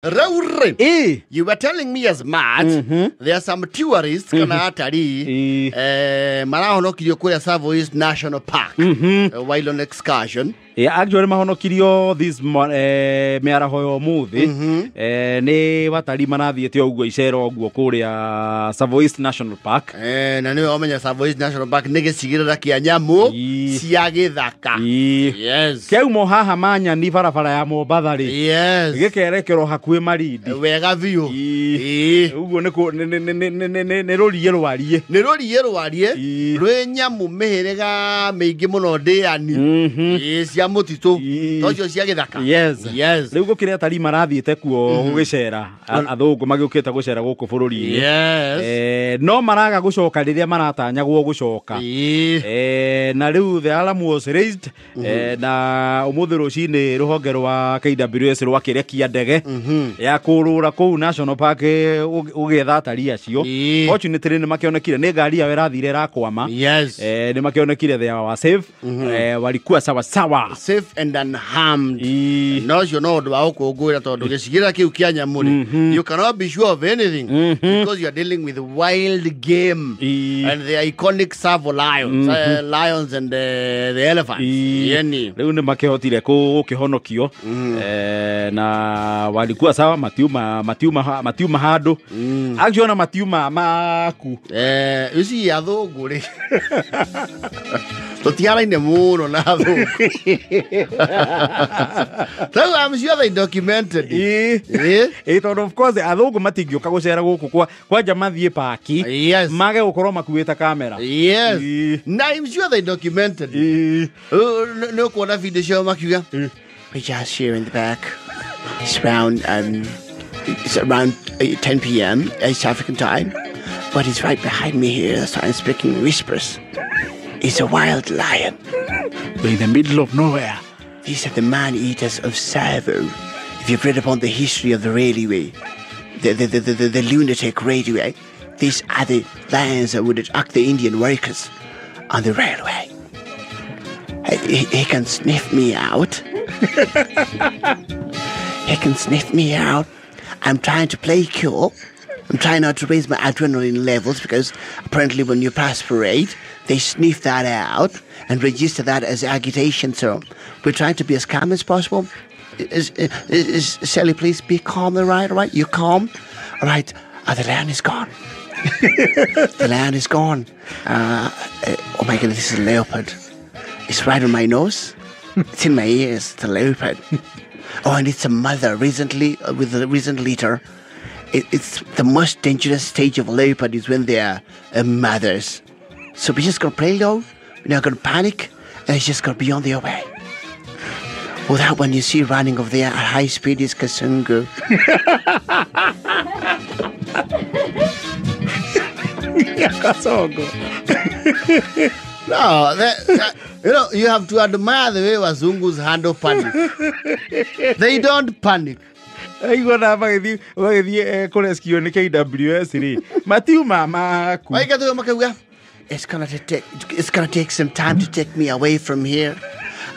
Raure, you were telling me as Matt, there are some tourists kana atari marahonokirio kuria Tsavo East National Park while on excursion. Actually mahonokirio this mearaho yo muthi ni watari marathiete oguo icero oguo kuria Tsavo East National Park na ni omenya Tsavo East National Park ni gicigirira kia nyamu cia githaka. Yes, keumo haha manya ni barabara ya Mombatha ri. Yes, gikerekero hakuhi Marindi wega biu. Uguo ni ruriye rwarie rwe nyamu mihirega mingi muno ndiani cia mutitu tocio cia githaka. Yes, riu gukire atari marathiete kuo gugicera athungu magiukite gucera guku bururi. Yes, no maraga gucoka riria maratanyagwo gucoka. Na riu the alarm was raised na umuthi rucini ruhonge rwa KWS rwakirekia ndege ya kurura kuu National Park ugetha atari acio. Fortunately ni makionekire ni ngari ya irathire rakwama. Yes, ni makionekire they were safe. Walikuwa sawa safe and unharmed. No you know do ukugwira tondu gicigira kiu kia nyamuri. You cannot be sure of anything because you are dealing with wild game and the iconic Tsavo lions and the elephants. Yani riu ni makihotire kukihonokio na walikuwa sawa matiuma handu akiona matiuma maku uci athungu ri tutiaraine muno na athungu. So I'm sure they documented it. Of course athungu matingioka gucera guku kwa jamathie paki. Yes, mage gukorwo makuita camera. Yes, na I'm sure they documented it. No kuona video show makiuga we just here in the back. It's around 10 p.m. East African time, but it's right behind me here, so I'm speaking whispers. It's a wild lion. We're in the middle of nowhere. These are the man-eaters of Tsavo. If you've read upon the history of the railway, the lunatic railway, these are the lions that would attack the Indian workers on the railway. He can sniff me out. He can sniff me out. I'm trying to play cool. I'm trying not to raise my adrenaline levels because apparently when you perspirate, they sniff that out and register that as agitation. So we're trying to be as calm as possible. Sally, please be calm. All right? You calm? All right. The lion is gone. The lion is gone. Oh my goodness, this is a leopard. It's right on my nose. It's in my ears. It's a leopard. Oh, and it's a mother recently with a recent litter. It's the most dangerous stage of a leopard is when they are mothers. So we're just going to play low. We're not going to panic. And it's just going to be on their way. Well, that one you see running over there at high speed is Kasungu. No, you know, you have to admire the way Wazungus handle panic. They don't panic. Aigona magithie kurescue ni KWS ri matiuma maku Waigathu makauga it's gonna take some time to take me away from here.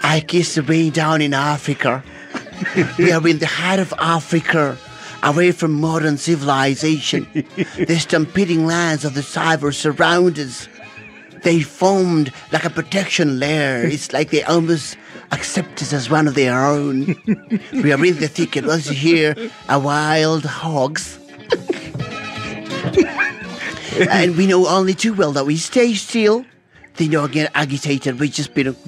I kiss the way down in Africa. We are in the heart of Africa, away from modern civilization. The stampeding lands of the Tsavo surround us. They formed like a protection layer. It's like they almost accept us as one of their own. We are in the thicket. Once you hear a wild hogs. And we know only too well that we stay still. They don't get agitated. We're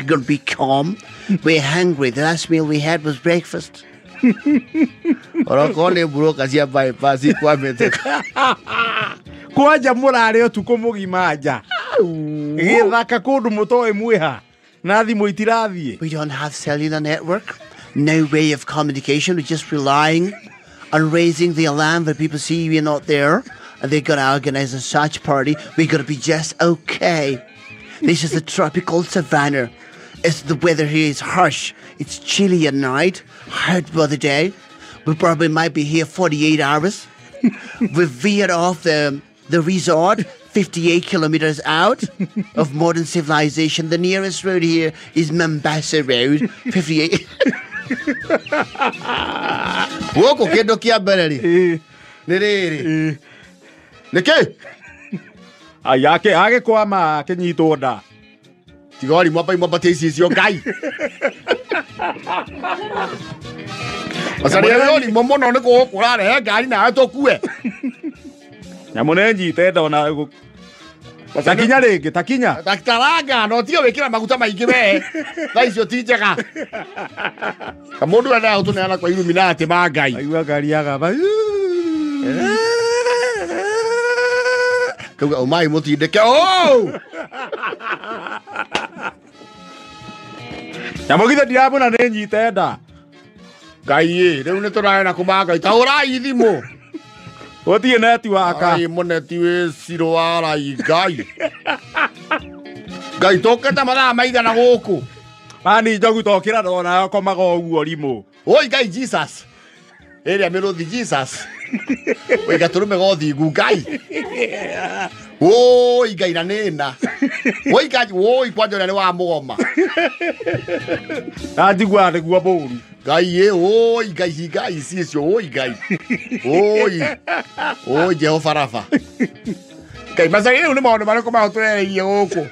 going to be calm. We're hungry. The last meal we had was breakfast. kwaja murare utuko mugima nja githaka kundu mutoe mwiha na thimu itirathie. We don't have cellular network, no way of communication. We're just relying on raising the alarm when people see we're not there, and they're going to organize a search party. We're going to be just okay. This is the tropical savannah. The weather here is harsh. It's chilly at night, hot by the day. We probably might be here 48 hours. We've veered off the resort 58 kilometers out of modern civilization. The nearest road here is Mombasa Road, 58. Guoko kendo kia mbere ri. Nĩ rĩrĩ. Nĩkĩ? Ayake kwama kenyitwo nda. Tigori mwambatie icio Ngai. Asari yoni momono nĩ gũkũrarehe ngari nawe tũkue. Nyamũ nĩ nyite nda ona takinya rĩngĩ takinya. Takitaranga no tio wĩkĩra maguta maingĩ we. Thaa icio ti njega. Kamũndũ enda gũtũneana kwa Illuminati ma Ngai. Aigua ngari yagamba. Kauga umai mũtindĩke. Oh! Nyamũ githe ndiramũna nĩ nyite nda. Ngai rĩu nĩ tũraena kũma Ngai. Tahũrai thimũ. Gũtirĩ netiwaka. Ai mũneti wĩ ciro warai Ngai. Ngai tũkĩte mathaa maigana gũkũ. Mani njogu tokĩra ndona komaga ũguo rimũ. Oi Ngai Jesus. Ĩrĩa mĩrũthi Jesus. Wĩga tũrũme gothingu Ngai. Oi Ngai na nĩna. Oi Ngai oi kwanja ũrĩa nĩ wa mũgoma. Anjigua nĩguo mũru. Ngai oi Ngai cicio oi Ngai. Oi Jehova Rafa. Ngai macari rĩu nĩ maũndũ marĩkũ mahotwereirie gũkũ.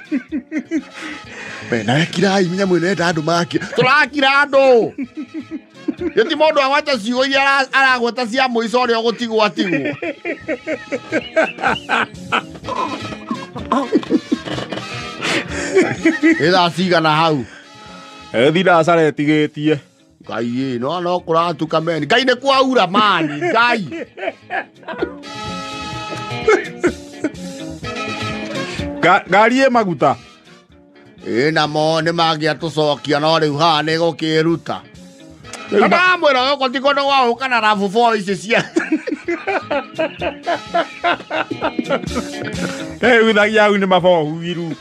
Bena kirai minya mwene andũ maki. Tũrakira andũ. Yeti mũndũ agwata ciugo iria aragweta cia mũico ũrĩa ũgũtigwo atigwo. Ĩthaa cigana hau. Thina caretigĩtie. Ngai no kũratuka meni. Ngai nĩ kwaura mani. Ngai. Ngari ĩ maguta. Namo nĩ mangĩa tũcokia no rĩu haha nĩ gũkĩruta. Ndamwĩra gũkũ ti kũndũ gwa gũka na rabu boo ici cia. Withagia hau nĩ mabohuiru.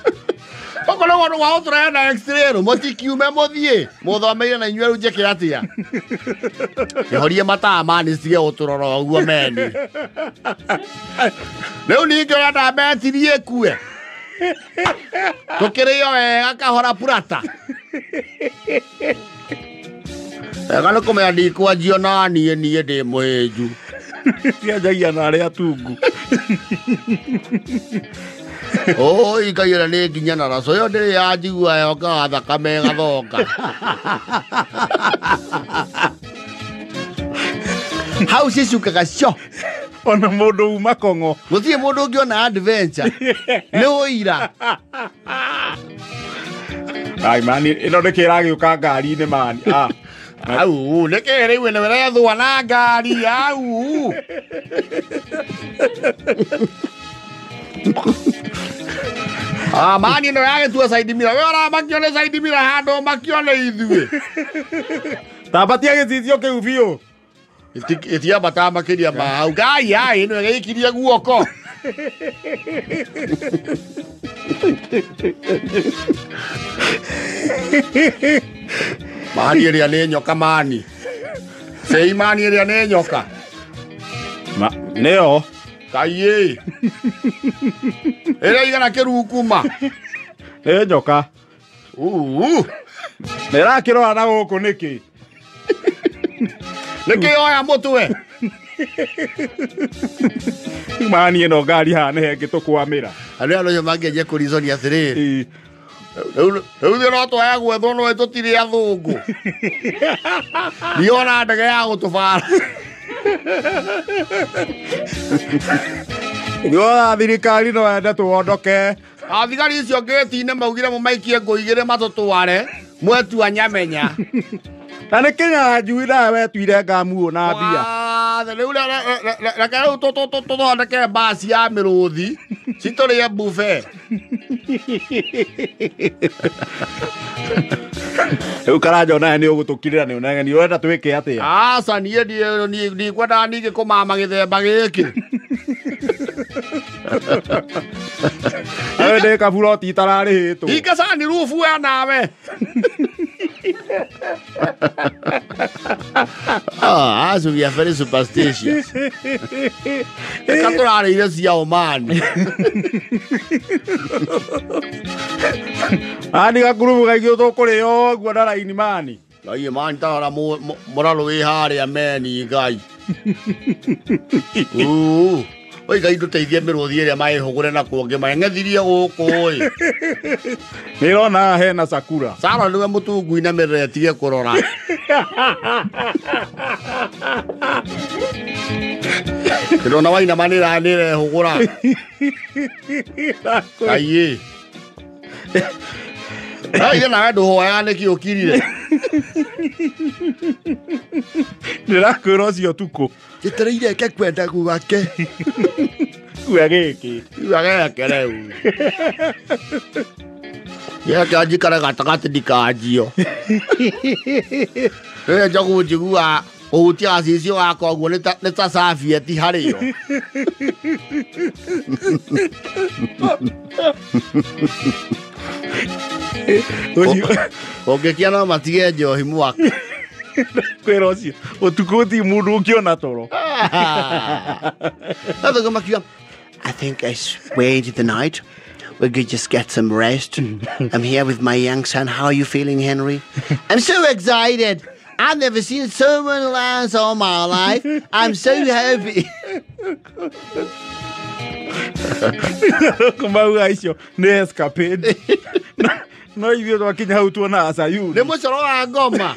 Oko no gwa gũtũrehe na x-ray mũtikiume mũthiĩ. Mũthomeire na inyuĩ rĩu njĩke atĩa. Nĩhorie matawa mani citige gũtũrora ũguo meni. Rĩu ningĩ ũrenda mbetirie kue. Tũkĩrĩo wega kahora purata. Ega nĩ kũmenya ndikwanjio na niĩ ndĩ mũhĩnju. Ndianjagia na arĩa atungu. Oi Ngai ĩrĩa nĩ nginya na raco ĩyo ndĩrĩ yanjigua yokaga thakame ĩgathoka. Hau cicukaga cio. Ona mũndũ uma Kong'o. Gũtirĩ mũndũ ũngĩona adventure. Nĩ ũira. Ai mani ĩno nĩkĩ ĩragĩũka ngari-inĩ mani. Au nĩkĩ rĩu nĩ wĩrethũa na ngari au. Mani ĩno yagĩtua side mirror. We ũramakio nĩ side mirror handũ makio nĩ ithuĩ. Tambatia gĩcicio kĩu biũ. Itiambata makĩria ma hau. Ngai ai ĩno ĩgĩikirie guoko. Mani ĩrĩa nĩ nyoka mani. Sei mani ĩrĩa nĩ nyoka. Nĩyo. Ngai ĩrĩa igana kĩrukuma. Nĩ nyoka. Nĩrakĩrora na gũkũ nĩkĩ. Nĩkĩ oya mũtwe. Mani ĩno ngari haha nĩ hengĩ tũkwamĩra. Andũ aya no mangĩenje kũriconia atĩrĩrĩ. Rĩu thĩ no twaya gwethwo no tũtirĩ athũngũ. Ndiona ndege ya gũtũbara. Ndiona thirikari no yende tũhondoke. Thigari icio ngĩti-inĩ maugire mũmaikie ngũ igĩrĩ matũtware. Mwetua nyamenya. Na nĩ Kenya njui nawe tuire ngamu na mbia. Rĩu reke rĩu tũthondeke mbasi ya mĩrũthi. Citũrĩe buffet. Rĩu Karanja onawe nĩ ũgũtũkirĩra nĩ ũnegeni ũrenda twĩke atĩa? Aca niĩ ndikwendaga ningĩ kũmama gĩthemba gĩkĩ. Awe ndĩ kaburoti itararĩhĩtwo. Hinga cani rubu we nawe. As we are very superstitious. Eka tũrarĩire cia Omani. Ani gakurubu gaigio tũkũrĩo ũguo na raini mani. Ngai mantara moralo we hare ameni ngai. Oi ngai nduteithie miruthi iria mai hugure na kuonge mai ngethirie guku oi. Nirona hena Sakura. Sara niwe mutungu ina mere tige kurora. Ndirona waina manira nire hugura. Ai. Ai na ndo hoya ne kiokirire. Ndirakwira ucio tuko. Gitereire ke kwenda gwake. Gwageke. Gwageke reu. Ya kaji kara gatagati dikajio. Jagu jigua uti asisio wako guo neta safi eti hario. Ogekiana matige njohi mwaka. Kwera ucio utuko ti mundu ukiona toro. I think I swear into the night we could just get some rest. I'm here with my young son. How are you feeling, Henry? I'm so excited. I've never seen so many lions all my life. I'm so happy. Kumau aicio ne escapade. No ithuĩ twakinya hau tuona Asayuni. Nĩ mũcoro wa ngoma.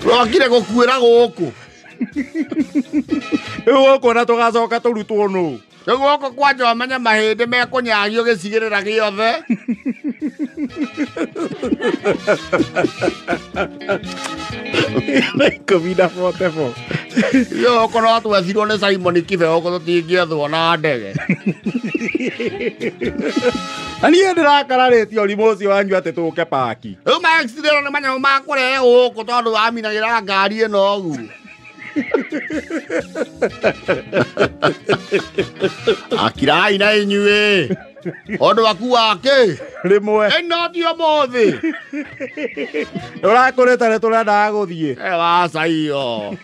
Twakire gũkuĩra gũkũ. Gũkũ na tũgacoka tũrutwo nũ. Gũkũ kwanja wamenye mahĩndĩ mekũnyagio gĩcigĩrĩra gĩothe. COVID-44. Yo kono twethirwo nĩ Simon Kibeo ko tũtingĩethwo na ndege. Ani ndĩrakararĩtio ũrimũ ũcio wanyu atĩ tũke paki. Ma accident nĩ manyamũ ma kũrehe gũkũ tondũ waminagĩra ngari ĩno ũguo. Akirai na inyuĩ. Ũndũ waku wake. Rĩmwe. Ĩno ti ũmũthĩ. Ũrakũrĩta nĩ tũrendaga gũthiĩ. Waca iyo.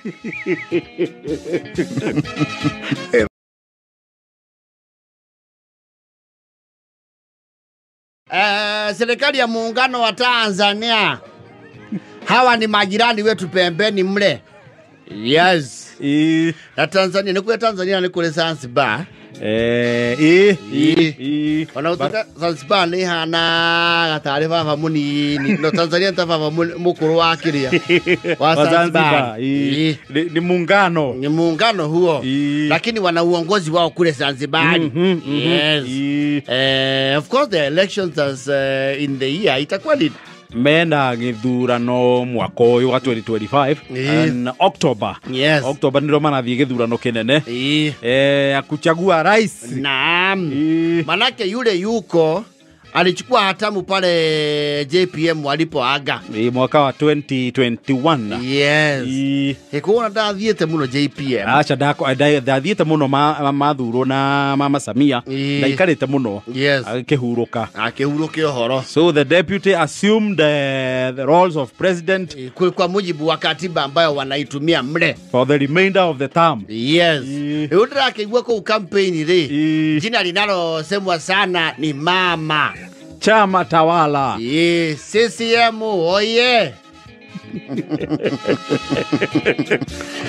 Serikali ya muungano wa Tanzania. Hawa ni majirani wetu pembeni mle. Yes. Na Tanzania, nikuwe Tanzania nikule Zanzibar. Wanautuka Zanzibar ni hana gatari baba munini. No Tanzania ntafava mukuru wa kiria. Wa Zanzibar. Ni muungano. Ni muungano huo. Lakini wana uongozi wao kule Zanzibar. Yes. Of course the elections as in the year itakuwa ni mena githurano mwaka uyu wa 2025 in October. Yes. October ndio manathie githurano kinene. Akuchagua rais. Naam. Manake yule yuko alichukua hatamu pale JPM walipoaga. Mwaka wa 2021. Yes. Hekuona dathiete muno JPM. Acha dathiete muno mathuro na Mama Samia. Ndaikarite muno. Yes. Akihuruka. Akihuruka ohoro. So the deputy assumed the roles of president kwa mujibu wa katiba ambayo wanaitumia mle for the remainder of the term. Yes. Udra kigwa kwa campaign ri. Jina linalo semwa sana ni mama. Chama tawala. CCM oye.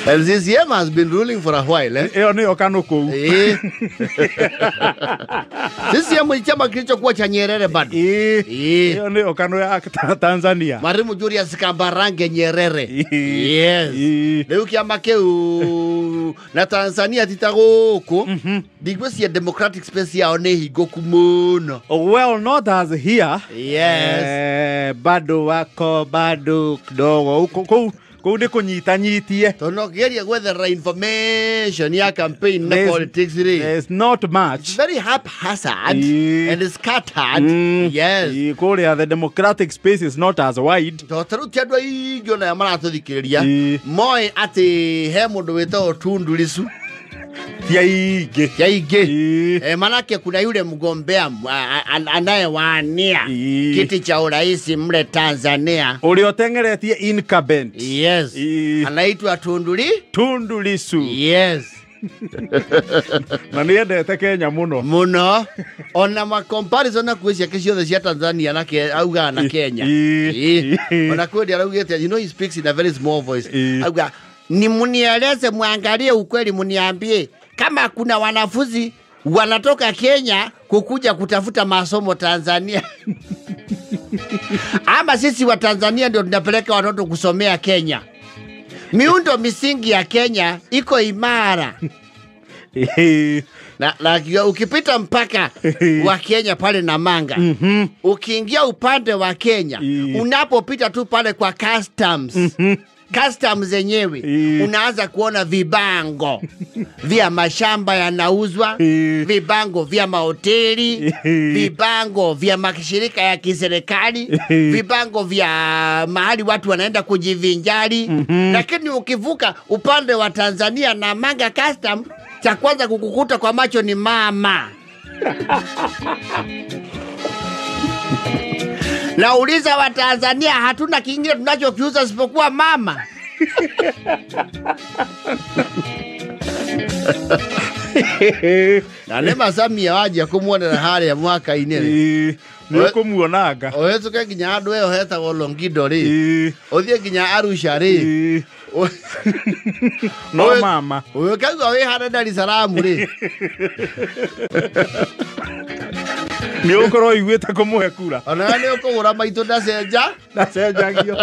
And CCM has been ruling for a while, eh? Ni kanuku. CCM ni chama kilichokuwa cha Nyerere bado. Ni kanu ya Tanzania. Mwalimu Julius Kambarage Nyerere. Yes. Leo kiama keu na Tanzania titaguku. Because ya democratic space ya one higoku muno. Well, not as here. Yes. Bado wako bado kidogo huko ndiko nyitanyitie. Tonogeria gwethera information ya campaign na politics ri. There's not much. It's very haphazard and scattered. Yes. The democratic space is not as wide. Totaru tiadwa igyo na maratuthikiriria. Moi ati he mundu wetwo Tundu Lissu. Yaige. Manake kuna yule mgombea anayewania kiti cha urais mle Tanzania. Uliotengeretie incumbent. Yes. Anaitwa Tundu Lissu. Yes. Na niendete Kenya muno ona ma comparison na kucia ciothe cia Tanzania na auga na Kenya ona kweli araugete he speaks in a very small voice auga ni munieleze muangalie ukweli muniambie kama kuna wanafunzi wanatoka Kenya kukuja kutafuta masomo Tanzania ama sisi wa Tanzania ndio tunapeleka watoto kusomea Kenya. Miundo misingi ya Kenya iko imara. na ukipita mpaka wa Kenya pale Namanga, ukiingia upande wa Kenya, unapopita tu pale kwa customs, customs zenyewe, unaanza kuona vibango vya mashamba yanauzwa, vibango vya mahoteli, vibango vya mashirika ya kiserikali, vibango vya mahali watu wanaenda kujivinjari. Lakini ukivuka upande wa Tanzania na Namanga custom, cha kwanza kukukuta kwa macho ni mama. Nauliza wa Tanzania, hatuna kingine tunachokiuza isipokuwa mama. Na nema Samia waje kumuona na hali ya mwaka inene. Niko muonaga. Ohetuke ginya andwe oheta Longido ri. Othie ginya Arusha ri. No mama. Oyo kaga we hana Dar es Salaam ri. Ni ukoro igweta kumuhe kura. Ona ni ukugura maitu ndacenjagio.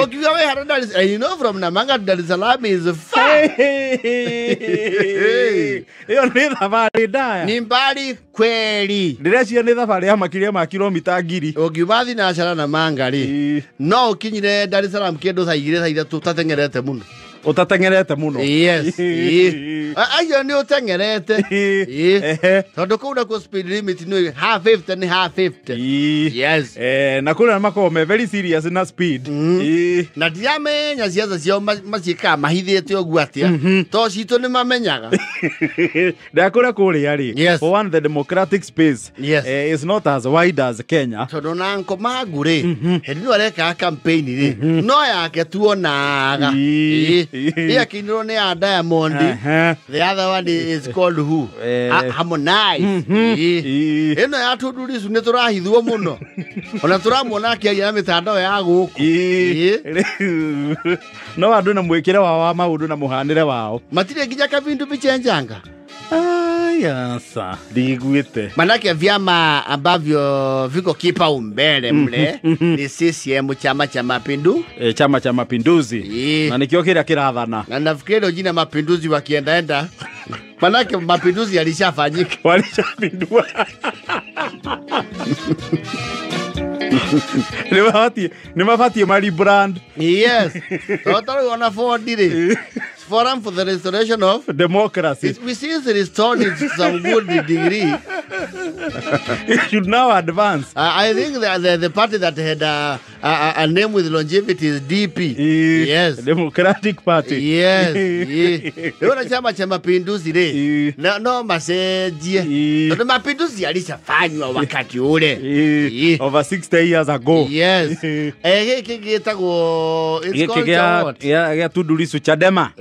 Okiwa we hana Dar es Salaam, you know from Namanga to Dar es Salaam is far. Iyo ni thabari ndaya. Ni mbali kweli. Ndirecia ni thabari ya makiria ma kilomita 1000. Okibathi na Achara Namanga ri. No ukinyire Dar es Salaam kendo thaa 2 thaa 3 tatengerete muno. Utatengerete muno. Yes. Ayo ni utengerete. Tondu kuna ku speed limit ni half 50 ni half 50. Yes. Na kuna makome very serious na speed. Na diame nya ciaza cio macika mahithite ogu atia. To cito ni mamenyaga. Ndakura kuri ari. For one, the democratic space is not as wide as Kenya. Tondu na nkoma gure. Hendu areka campaign ri. No yake tuonaga. Here kiniro ni a Diamond. The other one is called who? Harmonize. Eno ya tudurisu ni turahithwo muno. Ona turamwona akiaria na mitandao ya guku. No andu na mwikire wa maundu na muhanire wao. Matire nginya kabindu bichenjanga. Yasa, digwite. Manake vyama ambavyo viko kipaumbele mle ni CCM, Chama cha Mapinduzi. Chama cha Mapinduzi. Na nikio kile kirathana. Na nafikiri jina Mapinduzi wakiendaenda. Manake mapinduzi yalishafanyika. Walishapindua. Ni mafati mali brand. Yes. Totally on a 4D. Forum for the Restoration of Democracy. We since restored it to some good degree. It should now advance. I think that the party that had a name with longevity is DP. Yes. Democratic Party. Yes. Yona Chama cha Mapinduzi re. No masejie. Ndio mapinduzi yalishafanywa wakati ule. Over 60 years ago. Yes. Kigetago it's called what? Ya Tundu Lissu Chadema.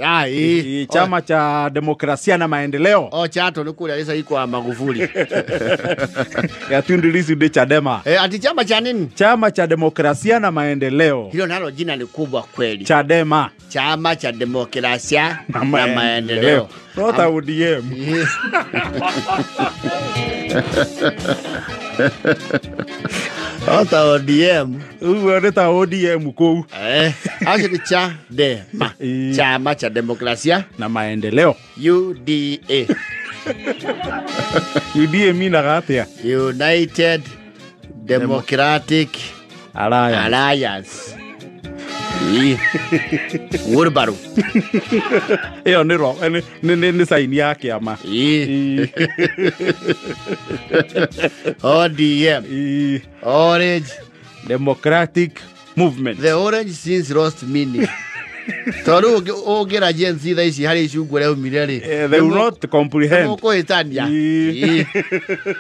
Chama cha Demokrasia na Maendeleo. Chato nikule alisa iko Magufuli. Ya Tundu Lissu de Chadema. Ati chama cha nini? Chama cha Demokrasia na Maendeleo. Hilo nalo jina ni kubwa kweli. Chadema. Chama cha Demokrasia na Maendeleo. Not a ODM. Ota ODM. Uweleta ODM kou. Actually Chadema. Chama cha Demokrasia na Maendeleo. UDA. UDA mina gatia. United Democratic Alliance. Wheelbarrow. Iyo ni ro ni saini ya kiama. ODM. Orange Democratic Movement. The orange since lost meaning. Toru ogira Gen Z tha ici hari icungu rĩa umire rĩ. They will not comprehend. Mũkũhĩtania.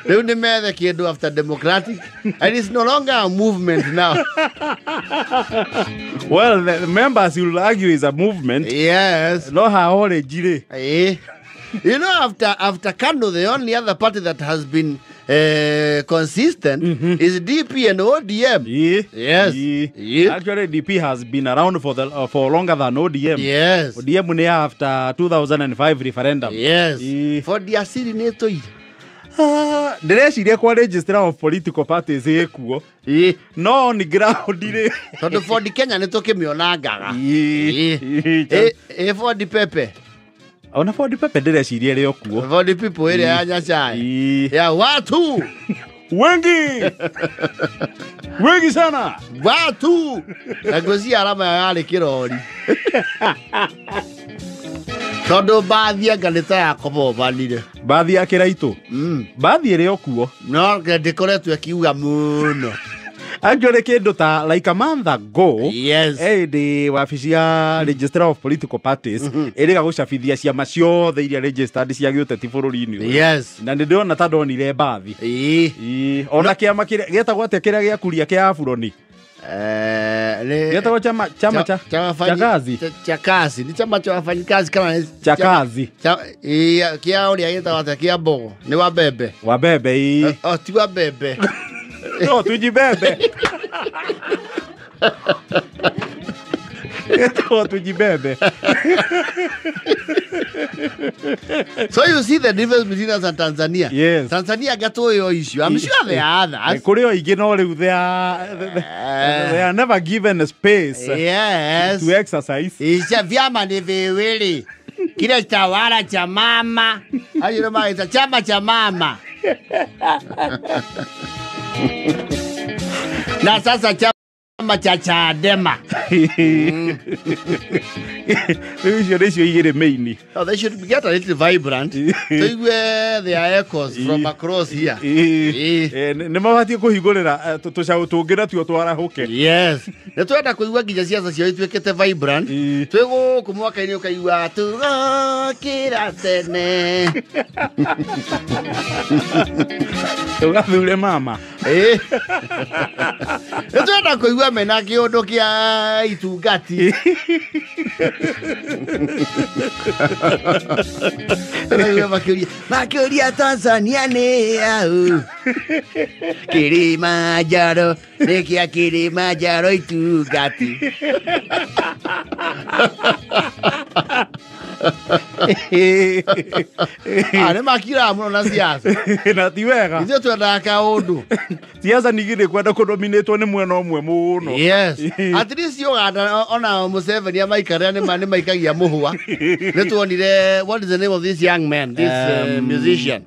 Rĩu nĩ methe kĩndũ after democratic and it's no longer a movement now. Well, the members will argue is a movement. Yes. No haore jire. You know, after KANU, the only other party that has been consistent is DP and ODM. Yes. Actually, DP has been around for longer than ODM. Yes. ODM ne after 2005 referendum. Yes. For the asirinator. Ndĩreciria kwa register of political parties ĩkuo. No ni ground ire. Tondu for the Kenya nĩ tũkĩmĩonangaga. For the Pepe. Ona for the Pepe ndĩreciria ĩrĩ okuo. For the people ĩrĩa ya Nyachai. Ya watu. Wengi sana. Watu. Nagusia alama ya kĩrori. Tondu bathi anga nĩ ta Yakobo banire. Bathi ya Kĩraitũ. Bathi ĩrĩ okuo. No ndĩkoretwo akiuga mũno. Actually, kĩndũ ta like a month ago, yes, the wabici ya Registrar of Political Parties ĩrĩga gũcabithia ciama ciothe iria registered cia gĩũteti bũrũri-inĩ. Yes. Na ndĩrona ta ndonire bathi. Ona kĩama kĩrĩa gĩetagwo atĩa kĩrĩa gĩakuria kĩa Afuroni. Gĩetagwo chama cha Chakazi. Chakazi. Ni chama cha wafanyikazi kana Chakazi. Kia ũrĩa gĩetagwo atĩa kĩa Mbogo. Nĩ wa Mbembe. Wa Mbembe. Ti wa Mbembe. No, tujibebe. Tujibebe. So you see the difference between us and Tanzania? Yes. Tanzania got your issue. I'm sure there are others. They are never given a space yes, to exercise. Vyama ni viwili. Kile tawala cha mama. Hayo ndio chama cha mama. Na sasa chama cha Chadema. Oh, they should get a little vibrant. They wear their echoes from across here. Nĩmabatie kũhingũrĩra tũcaũ tũngĩra tuo twarahuke. Yes. Nĩ twenda kũigua nginya ciaca ciao ituĩkĩte vibrant. Twĩgũkũ mwaka-inĩ ũkaigua tũgokĩra tene. Tũgathure mama. Nĩ twenda kũigua mena kĩũndũ kĩa itungati. Makiuria Tanzania nĩ au. Kilimanjaro, nĩkĩa Kilimanjaro itungati. Nĩ makira mũno na siasa. Na ti wega. Ithuĩ twendaga kaũndũ. Siasa nigire kwenda kũdominatwo nĩ mwena ũmwe mũno. Yes. At least Uganda ona Museveni amaikaria nĩ maikagia mũhwa. Nĩ tuonire, what is the name of this young man, this musician?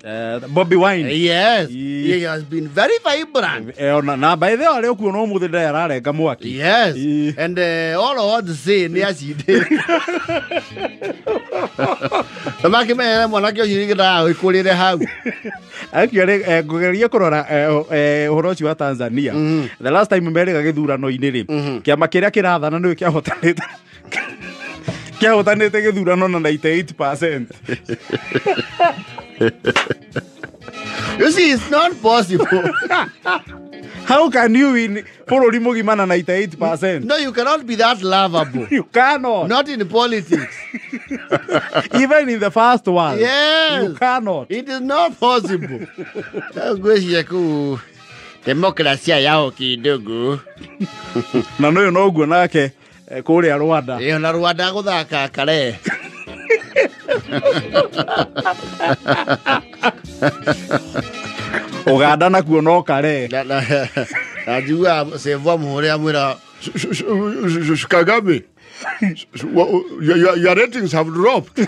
Bobby Wine. Yes. He has been very vibrant. Na by the way, ũkuo no mũthĩ ndĩ ararenga mwaki. Yes. And all I want to say nĩ acide. Makĩmenya mwanake ũcio nĩgetha gwĩkũrĩre hau. Actually, ngũgeria kũrora ũhoro ũcio wa Tanzania. The last time merĩga gĩthurano-inĩ rĩ, kĩama kĩrĩa kĩrathana nĩwe kĩahotanĩte gĩthurano na 98%. You see, it's not possible. How can you win bũrũri mũgima na 98%? No, you cannot be that lovable. You cannot. Not in politics. Even in the first one. Yes. You cannot. It is not possible. Demokrasia yao kidogo. Na no noguo nake kũrĩa Rwanda. Na Rwanda gũthaka kare. Uganda nakuo no kare. Najua seva muhore amwira Kagame. Your ratings have dropped.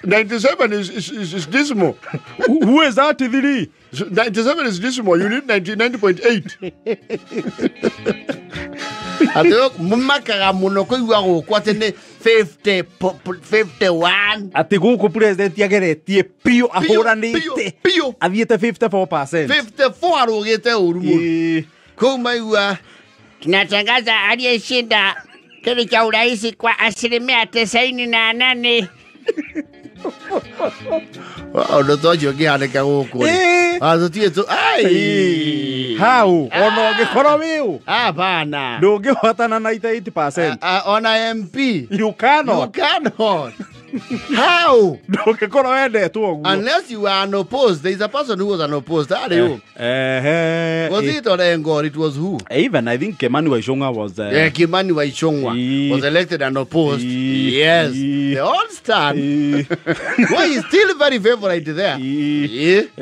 97 is dismal. Who is that? 97 is dismal. You need 90.8. Atyo mumakaga muno kuigwa gũkũ atĩ nĩ 51. Atĩ gũkũ president ageretie piũ ahũranĩte. Athiĩte 54%. 54 arũgĩte ũru mũno. Kũu maigua tunatangaza aliyeshinda kile cha urais kwa 98%. Ndo tojo gihaneka guku. Tutie tu ai. Hau ono ngikoro wiu. Hapana. Ndungihotana na 88%. On MP. You cannot. You cannot. How? Ndungikoro wendetwo guo. Unless you are unopposed. There is a person who was unopposed. That you. Was it Orengo? It was who? Even I think Kimani Waishongwa was Kimani Waishongwa was elected unopposed. Yes. They all stand. Well, he's still very favorite there.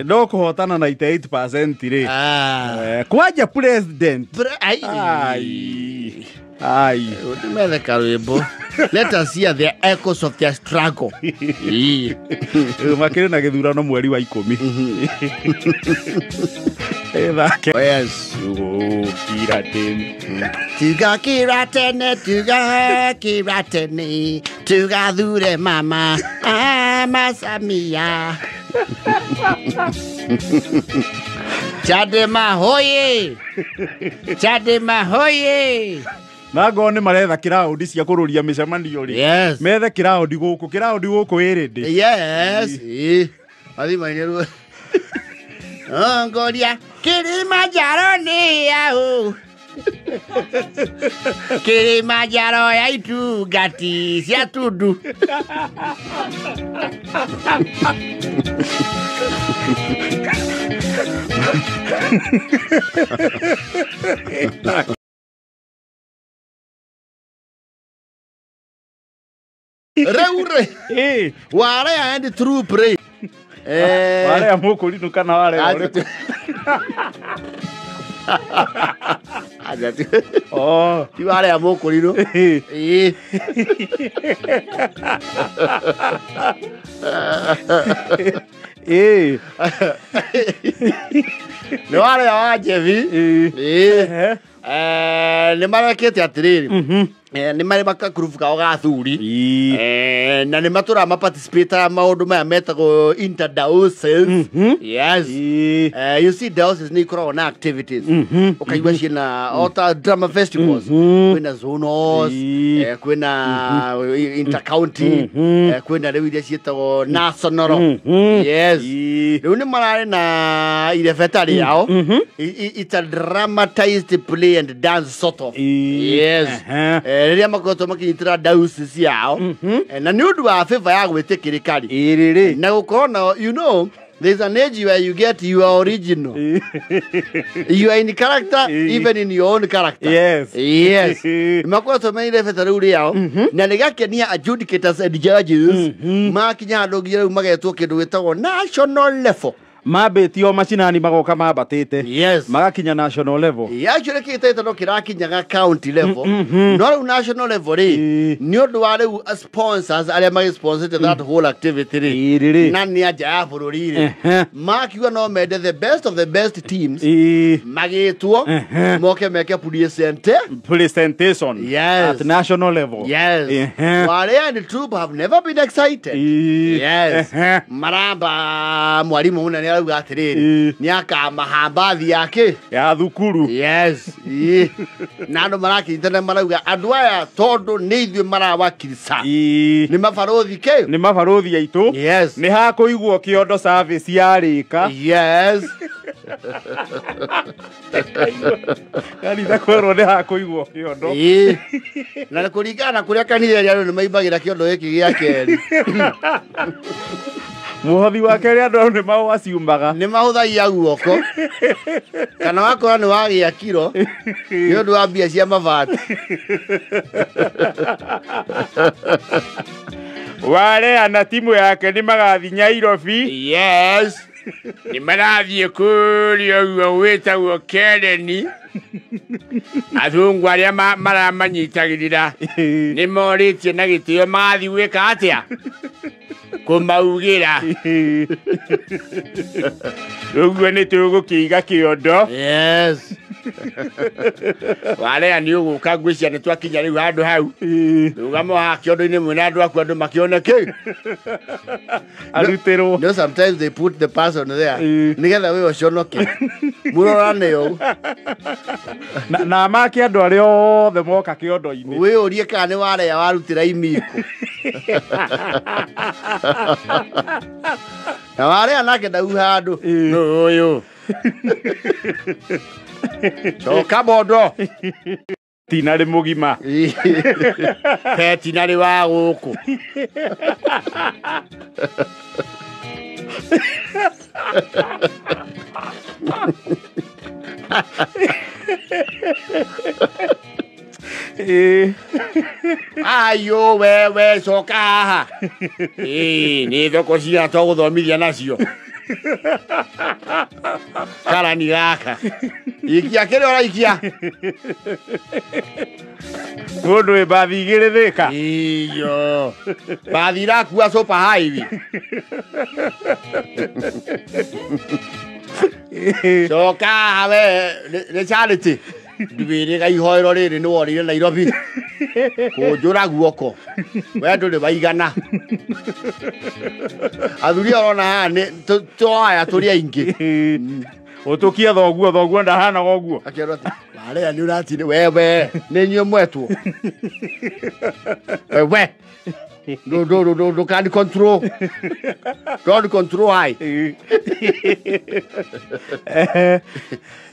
No kuhotana na 88% re. Kwaja president. Ai. Let us hear the echoes of their struggle. Makire na githurano mweri wa 10. Yes. Tuga kiratene, tuga dure mama, Samia. Chadema hoye. Nago nĩ maretha kĩraũndi cia kũrũria mĩcemanio rĩ. Yes. Methe kĩraũndi gũkũ ĩrĩ ndĩ. Yes. Athimainĩrwo. Ngoria Kilimanjaro nĩ yaũ. Kilimanjaro ya itungati cia tundu. Reure. Wale and true pray. Wale ya mũkũrinũ kana wale ũrĩkũ. Oh, ti wale ya mũkũrinũ. Nĩ wale ya wajevi. Nĩ marekete atirĩrĩ. Nĩ marĩ makakurubu kao gathuri na nĩ matũra maparticipate maũndũ maya metagwo interdiocese. Yes. You see diocese nĩ ikoragwo na activities ũkaigua ciĩna ota drama festivals, kwĩna zonos, kwĩna intercounty, kwĩna rĩu iria ciĩtagwo national. Yes. Rĩu nĩ mararĩ na irebeta rĩao. It's a dramatized play and dance sort of. Yes. Rĩrĩa makoretwo makĩnyitĩra diocese yao na nĩ ũndũ wa favor ya gwĩtĩkĩrĩka na gũkorwo na you know there's an age where you get you are original. You are in character even in your own character. Yes. Yes. Makoretwo meirebeta rĩu rĩao na nĩgakenia adjudicators and judges makinya handũ nginya rĩu magetwo kĩndũ gĩtagwo national level. Mambĩtio macinani magoka mambatĩte. Yes. Magakinya national level. Actually kĩhĩtahĩtano kĩrakinyaga county level. No rĩu national level rĩ nĩ ũndũ wa rĩu sponsors arĩa magĩ-sponsorete that whole activity rĩ na nĩ anja ya bũrũri rĩ makiuga no mende the best of the best teams magĩtwo moke meke presentation. Yes. At national level. Yes. Wale and the troop have never been excited. Yes. Maramba mwalimu muna nĩ arauga atirĩrĩ nĩ akamahambathi yake ya thukuru. Yes. Na andũ marakĩnyitana marauga andũ aya tondũ nĩ ithuĩ marawakirica nĩ mabarothi ke nĩ mabarothi aitũ. Yes. Nĩ hakũiguo kĩondo service yarĩka. Yes. Kanitha kwerwo nĩ hakũiguo kĩondo. Na kũringana kũrĩa kanitha rĩao nĩ maimbagĩra kĩondo gĩkĩ gĩa kerĩ. Muhothi wa kerĩ andũ nĩ maũaciumbaga. Nĩ mahũthagia guoko kana wakora nĩ wagĩa kiro nĩ ũndũ wa mbia cia mabati. Wale ana timu yake nĩ magathiĩ Nairobi. Yes. Nĩ marathiĩ kũrĩa ũguo wĩtagwo Kereni. Athungu arĩa maramanyitagĩrĩra nĩ morĩtie na gĩtĩo magathiĩ gwĩka atĩa kũmaugĩra. Ũguo nĩ tũgũkĩiga kĩondo. Yes. Wale ani uguka ngwicia ni twakinya riu handu hau. Rugamo ha kiondo-ini mwina andu aku andu makiona ki. Arutero. No, sometimes they put the person there. Nigetha we oconoke. Murorane yo. Na make andu ari othe moka kiondo-ini. We urie kana ni ware ya warutira imiko. Na ware anake ndau handu. No yo. Choka bodo. Tinari mugima. Pe tinari wa guku. Ayo we choka. Ni thoko cia to guthomithia nacio. Karani gaka. Ikia kere ora ikia. Mundu e bathi igirithika. Iyo. Bathi rakua sopa haivi. Choka we ne charity. Ndubire ga ihoero riri ni worire Nairobi. Kujura guoko. We nduri baigana. Athuri orona ne toaya turi aingi. Utukia thoguo ndahana goguo. Akero ati wale ani uratini wewe ni nywe mwetu. We. No, can't control. Don't control high.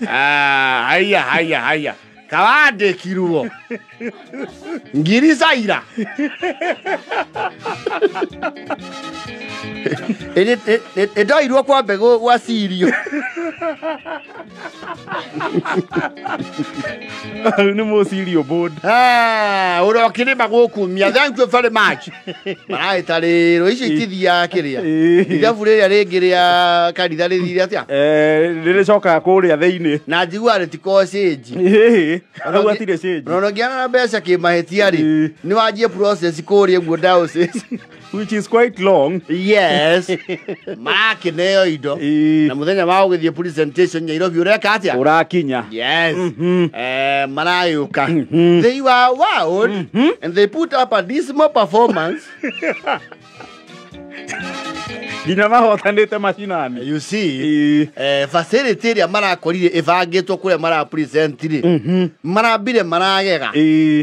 Haya. Kawade kiruo. Ngiri zaira. Edo iruo kwa mbegu wa sirio. Ni mo sirio bod. Urokire magukumia. Thank you very much. Marai tarero ici itithia kiria. Ithabu riria ringi ria kanitha rithire atia. Riri coka kuria theini. Na njigua ritiko stage. Arau atire stage. No ngiana na mbeca kimahetia ri. Ni wanjie process kuria guo diocese. Which is quite long. Yes. Make neo ido. Na muthenya wa githie presentation Nairobi ureka atia. Urakinya. Yes. Marayuka. They were wowed and they put up a dismal performance. Ginya mahotanite macinani. You see, facility ria marakorire evangitwo kuria mara present ri. Marabire maragega.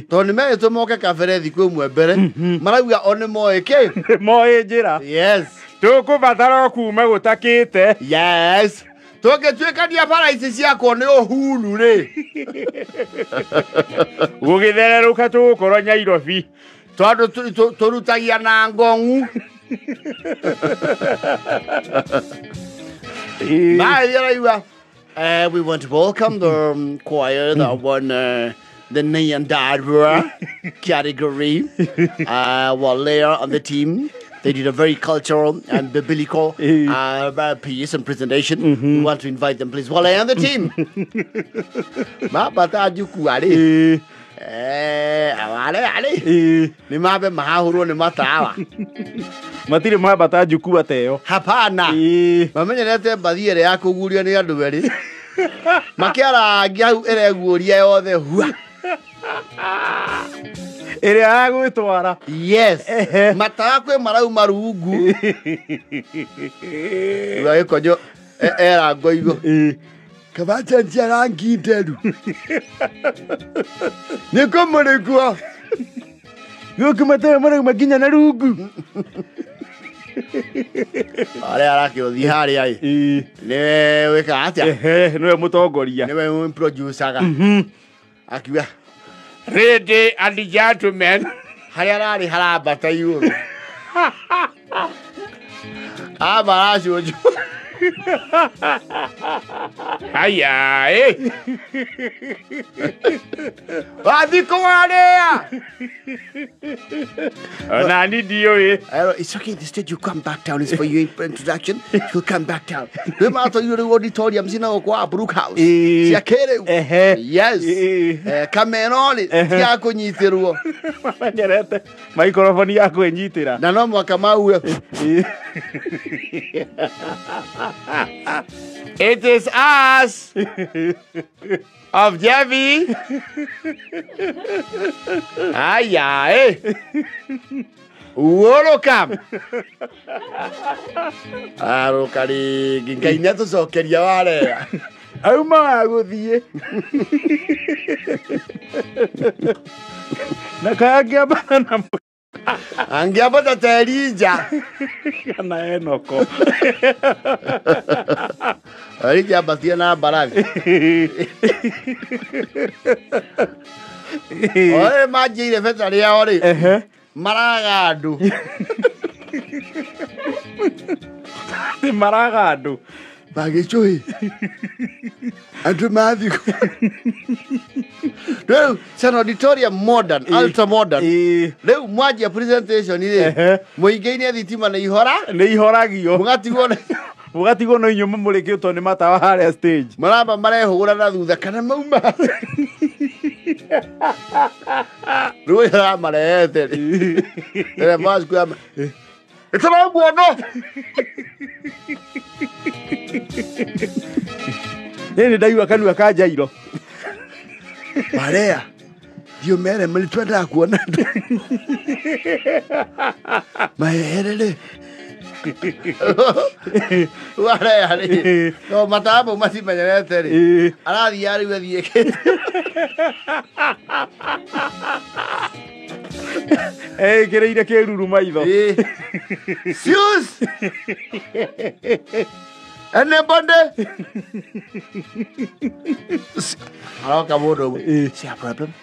To ni meto moke kaberethi kwi mwe mbere. Marauga one moe ke. Moe njira. Yes. Tukubatara kuma gutakite. Yes. Toke twekania bara ici ciakwo ni uhuru ri. Gugithererũka tugukorwo Nairobi. Tondu turutagia na ngongu. We want to welcome the choir that won the Nayandadra category. While they are on the team, they did a very cultural and biblical piece and presentation. We want to invite them, please. While they are on the team. Ni mabe mahahuru ni matawa. Matire mabata juku ateo. Hapana. Mamenyerete bathiere ya kuguria ni andu eri. Makiara ngiau ere guoria yothe hua. Ere agwitwara. Yes. Matawa kwe marau marungu. Wa ikonyo era ngoigo. Kabata njara nginderu. Niko murigwa. Guku mate mara maginya na rungu. Are arake othi hari ai. Ne weka atia. Niwe mutongoria. Niwe producer ga. Akiwa. Ready and gentlemen. Hari arari harabata yuru. Abarashi ojo. Haya, Adiko area. Nani dio It's okay. The stage you come back down is for your introduction. You'll come back down. Remember you the auditorium zina kwa Brook House. Siakere. Yes. Come on it. Ya kunyitiruo. Manyerete. Microphone yako enyitira. Na no mwaka mau. It is us of Jeffy. Aye, aye. Welcome. Arokari gingaina tucokeria ware. Auma guthie. Na kaya bana angiambata terija kana Enoko arija batia na barathi oe majire feta ria ori maragandu ni maragandu bagichui andu mathi Reu, sana auditorium modern, ultra modern. Reu, mwajia presentation ile. Muingeini ya thitima na ihora. Ni ihoragio. Mugatigwo no inyo mumurikitwo ni matawa haria stage. Maramba marehugura na thutha kana mauma. Reu ya marehete. Ele mas kwa. Etama bwono. Nini ndaiwa kanua ka Jairo. Maria, dio mere mlitwenda kuona ndo. Maherele. Maria, no matabo masimenyerete ri. Arathi yari wethieke. Kireire kiruru maitho. Sius. Anybody? Hello, Kamodo. See a problem?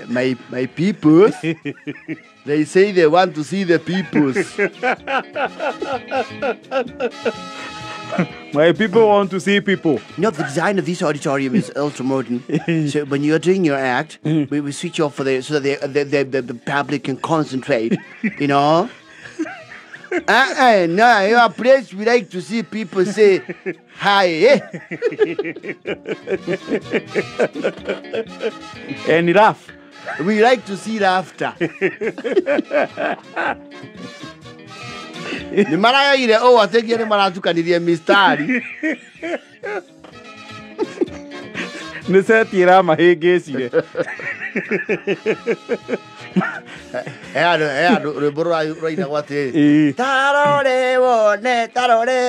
My people. They say they want to see the peoples. My people want to see people. You know, the design of this auditorium is ultra modern. So when you're doing your act, we will switch off for so that the public can concentrate. You know. No, your place we like to see people say hi. And laugh. We like to see laughter. Ni mara ile ategia ni maratukanirie mistari. Ni setira mahingicire. Rwimbo rwaina gwati tarore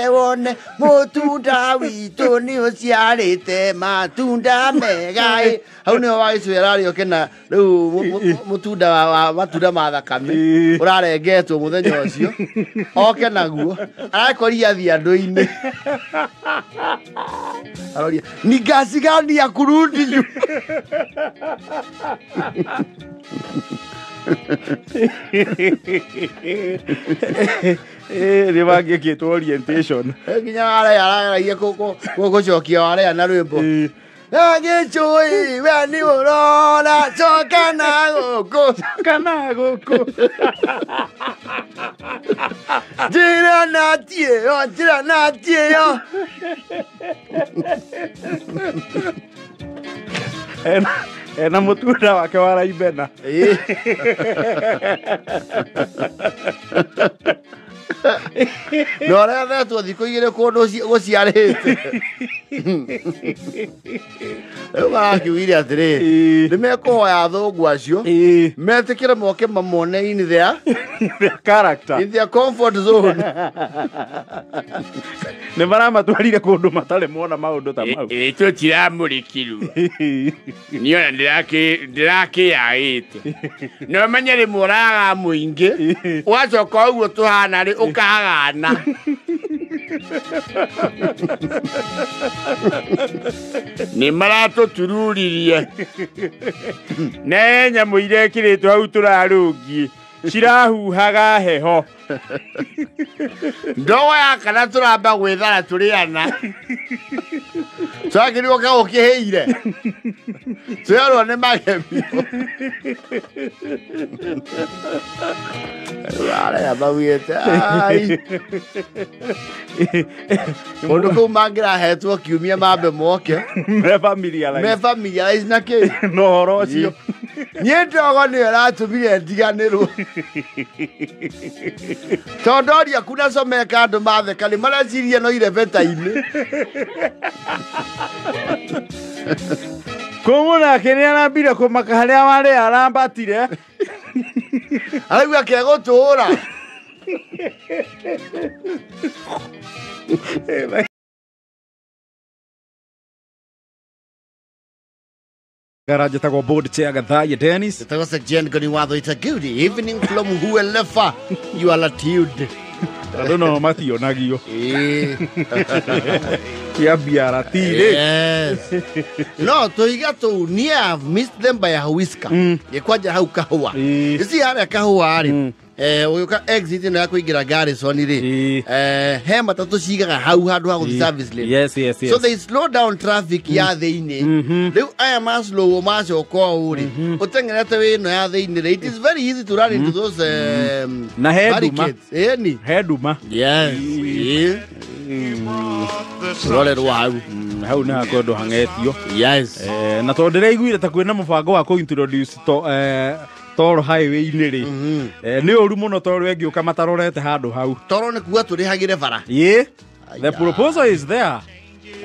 wone mutunda witu ni uciarite matunda mega hau ni wagicwira rio kena riu mutunda wa matunda ma thakame urarengetwo muthenya ucio oke naguo arakoria thi andu-ini aroria ni gasi gani ya kurundi yu ni bangiekitwo orientation nginya aragia gucokia waria na rwimbo agicui we ni urona coka na guku njira na tieyo ena mutunda wake wa Raibena no rethetwo thikũ igĩrĩ kũndũ gũciarĩte rĩu marakiugire atĩrĩ nĩmekũhoya athũngũ acio metĩkĩre moke mamone in their character in their comfort zone nĩ maramatwarire kũndũ matarĩ mona maũndũ ta mau tũtiramũrĩkirwo niona ndĩrakĩyaĩte no menye rĩmwe ũraga mũingĩ ũgacoka ũguo tũhana rĩ ũkagana nĩ maratũtururirie ne nyamũ iria ĩkĩrĩtwo hau tũrarũngiĩ cirahuhaga heho ndogo ya kana tũramba gwĩthara tũrĩana twagĩrĩirwo ka ũkĩhĩire twĩrwo nĩ magemio arĩa maugĩte ai mũndũ kũu mangĩrahetwo kiumia mambe moke me familiarize na kĩ no ũhoro ũcio Niĩ ndogo nĩyo ĩratũmire ndiganĩrwo. Tondũ oria kuna comeka andũ matheka nĩ mareciria no irebeta-inĩ. Koguo nake nĩ arambire kũmaka harĩa warĩ arambatire. Araigua kegũtũũra. Garage tago board chair Gathaya Dennis. Tago sa Jen Goni Wado, it's a good evening from whoever you are tuned. I don't know, Matthew Nagio. Yeah, Biara Tide. Yes. No, to you got to near missed them by a whisker. You quite how Kahua. You see how a Kahua. We can exit in a quick garage on it. Hammer to see how hard the service lane. Yes. So they slow down traffic, yeah, they need. I am as low, mass or call. But then that way, no, they need it. It's very easy to run into those barricades. Heduma. Yes. Roll it wow. How now go to hang it you? Yes. Na to ndĩraiguire ta kwĩna mũbango wa kũ-introduce Toro highway nĩrĩ nĩ ũru mũno tondũ wengĩũka matarorete handũ hau. Toro nĩ kuga tũrĩhagĩre bara. Yeah. The proposal is there.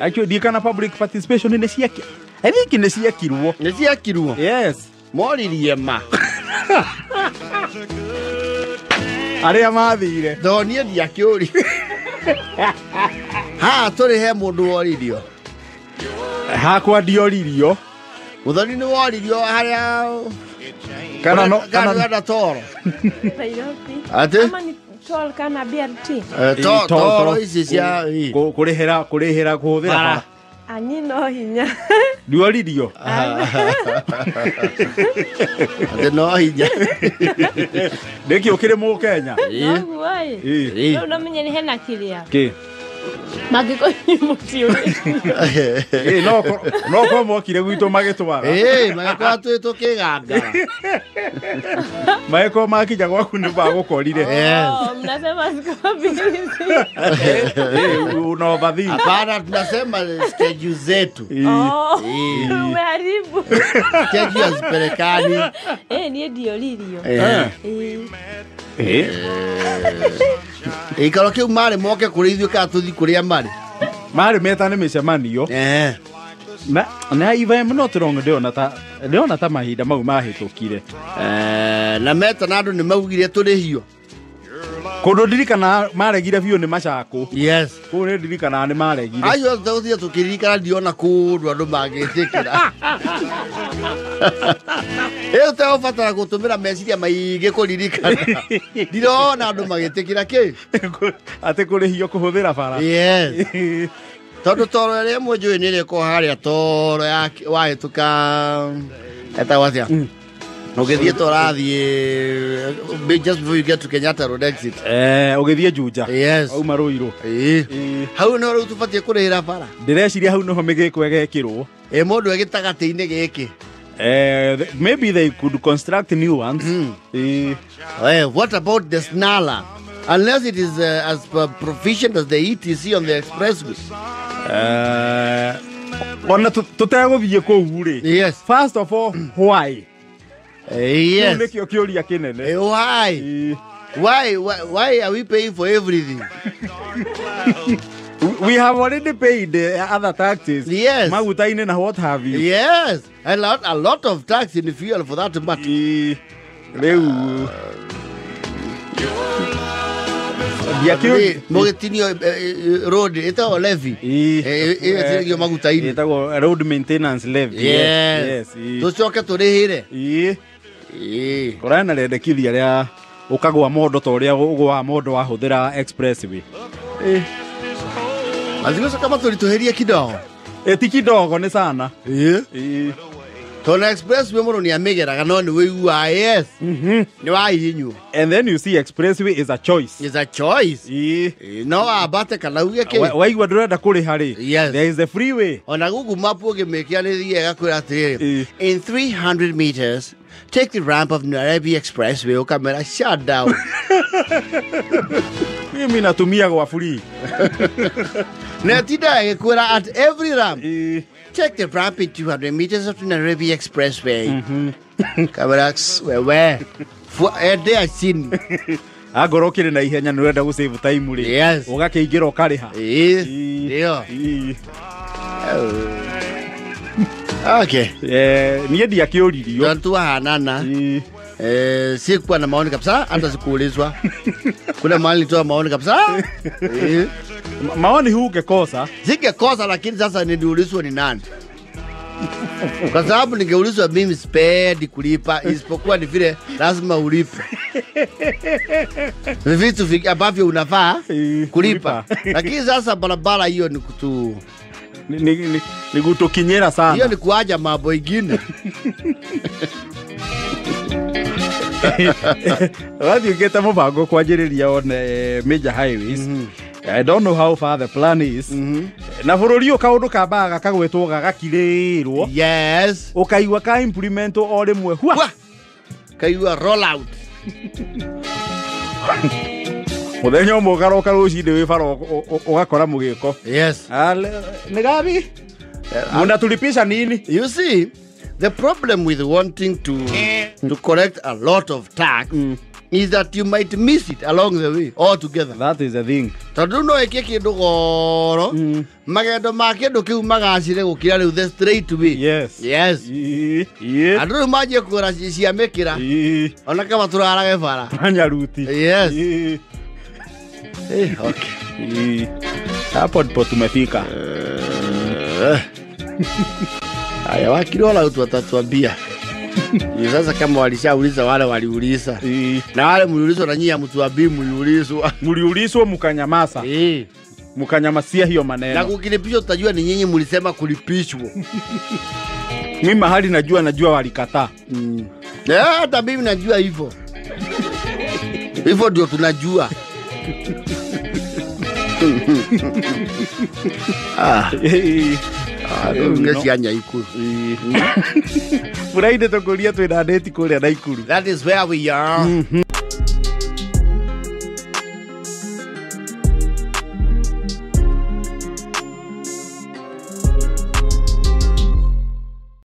Actually ndikana public participation nĩ ciaki. I think nĩ ciakirwo. Nĩ ciakirwo. Yes. Moririe ma. Arĩa mathire. Ndonire ndiakĩũri. Ha tũrĩhe mũndũ woririo. Hakwa ndioririo. Mũthoni nĩ woririo harĩa kana Toro. Nairobi. Ate? Ama ni toll kana BRT. Toro ici cia kũrĩhĩra kũhũthĩra bara. Ani no hinya. Ndioririo. Ate no hinya. Ndĩkĩ ũkĩrĩ Mũkenya. No wai. Rĩu no menye nĩ hena kĩrĩa. Kĩ? Magĩkũnyi mũtio. No kwa mokire gwitũ magĩtwara. Magĩkora tũkĩgangara. Magĩkora makinya gwaku nĩ magũkorire. Mnasema sikabili. Unaovadhini. Hapana, tunasema schedule zetu. Umeharibu. Schedule hazipelekani. Niye ndioririo. Ikaro kiu mari moke kũrĩ ithuĩ ka tũthi kũrĩa marĩ. Marĩ meta nĩ mĩcemanio. Na if I'm not wrong ndĩona ta mahinda mau mahĩtũkire. Na meta na andũ nĩ maugire tũrĩhio. Kũndũ ndirikana maregire biũ nĩ macakũ. Yes. Kũu nĩ ndirikana nĩ maregire. Ayo tũthia tũkĩririkana ndiona kũndũ andũ mangĩtĩkĩra. Ũtegũbatara gũtũmĩra meciria maingĩ kũririkana. Ndirona andũ magĩtĩkĩra kĩ? Atĩ kũrĩhio kũhũthĩra bara. Yes. Tondũ Toro ĩrĩa ĩmwe njũĩ nĩ ĩrĩkwo harĩa Toro wahĩtũka etagwo atĩa? Ũgĩthiĩ tũrathiĩ just before you get to Kenyatta Road exit. Ũgĩthiĩ Juja. Yes. Auma Rũirũ. Hau no rĩu tũbatiĩ kũrĩhĩra bara. Ndĩreciria hau nĩho mĩgĩko ĩgekĩrwo. Mũndũ egĩtagatĩ-inĩ gĩkĩ. Maybe they could construct new ones. What about the Snarler? Unless it is as proficient as the ETC on the expressway. Ona tũtegũthiĩ kũu rĩ. Yes. First of all, why? Yes. Nĩkĩo kĩũria kĩnene. Why are we paying for everything? We have already paid other taxes. Yes. Magutaine na what have you. Yes. A lot of tax in the fuel for that matter. Reu. Mũgĩtinio road ĩtagwo levy. Ĩgĩtinio magutaine. Ĩtagwo road maintenance levy. Yes. Tũcoke tũrĩhĩre. Kũrana rendekithia rĩa ũkagwa mondo ta ũrĩa ũgwa mondo wahũthĩra expressway. Azingĩcoka kama tũritũhĩrie kidogo. Ti kidogo nĩ sana. Tona expressway mũno nĩ amĩgeraga no nĩ wĩiguaga yes. Nĩ wahihinywo. And then you see expressway is a choice. It's a choice. No abate kana uge kĩ. Waigua ndũrenda kũrĩha rĩ. Yes. There is the freeway. Ona Google Map ũngĩmĩkia nĩ thiega kwĩra atĩrĩrĩ. In 300 meters, take the ramp of Nairobi Expressway. Ukamera shut down. Mimi natumia kwa free. Netinda agĩkwĩra at every ramp. Check the ramp in 200 meters of the Nairobi Expressway. Kabaraks, where? Ende acini. Agoro kire na ihenya nĩ wenda gũsave time ri. Yes. Ũgakĩingĩra ũkarĩha. Ndio. Okay. Niĩ ndiakĩũririo. Watu wahanana. Sikuwa na maoni kabisa, hata sikuulizwa. Kuna mahali toa maoni kabisa. Maoni huu ungekosa. Singekosa, lakini sasa niliulizwa ni nani. Kwa sababu ningeulizwa mimi sipendi kulipa, isipokuwa ni vile lazima ulipe. Vitu ambavyo unafaa kulipa. Lakini sasa barabara hiyo ni kutu ni kutukinyera sana. Hiyo ni kuaja mambo ingine. Wathi ungeta mubango kwanjĩrĩria on major highways. I don't know how far the plan is. Na bururi ukaundu kambaga kagwetwo gagakirĩrwo. Yes. Ukaigua ka implement o rimwe. Hua. Kaigua roll out. Muthenya ũmwe ũgaroka rũcinĩ wĩ bara ũgakora mũgĩko. Yes. Nĩ gabi? Munda tulipisha nini? You see, the problem with wanting to collect a lot of tax is that you might miss it along the way altogether. That is the thing. Tondu no eke kindu goro magendo ma kindu kiu magacire gukira riu the straight way. Yes. Yes. Yeah. Andu maje kura cia mekira. Ona kama turarage bara. Panyaruti. Yes. Okay. Hapo ndipo tumefika. Haya, wakirola watu watatuambia. Sasa kama walishauliza wale waliuliza. Na wale mliulizwa na nyinyi mtuambie mliulizwa. Mliulizwa mkanyamaza. Mkanyamasia hiyo maneno. Na kukilipishwa tutajua ni nyinyi mlisema kulipishwa. Mimi mahali najua walikataa. Hata mimi najua hivyo. Hivyo ndio tunajua. Ngesianya Ikuru. Furaide tokoria twina date kule na Ikuru. That is where we are.